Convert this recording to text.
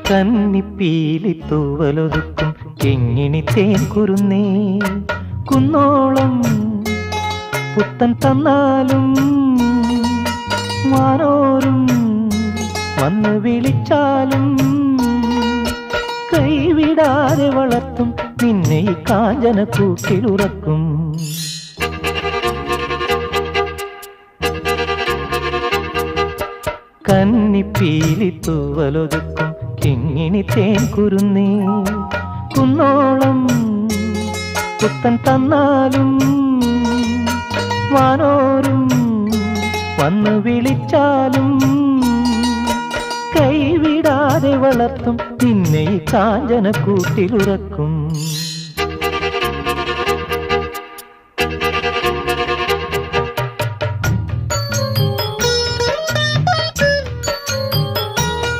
കന്നിപ്പീലി തൂവലൊതുക്കും കിങ്ങിണി തേൻ കുരുന്നേ കുന്നോളം പുത്തൻ തന്നാലും മാനോരും വന്ന് വിളിച്ചാലും കൈവിടാതെ വളർത്തും നിന്നെ ഈ കാഞ്ചന കൂട്ടിലുറക്കും. കന്നിപ്പീലി തൂവലൊതുക്കും കിങ്ങിണി തേൻ കുരുന്നേ കുന്നോളം പുത്തൻ തന്നാലും വാനോരും വന്ന് വിളിച്ചാലും കൈവിടാതെ വളർത്തും നിന്നെ ഈ കാഞ്ചന കൂട്ടിലുറക്കും.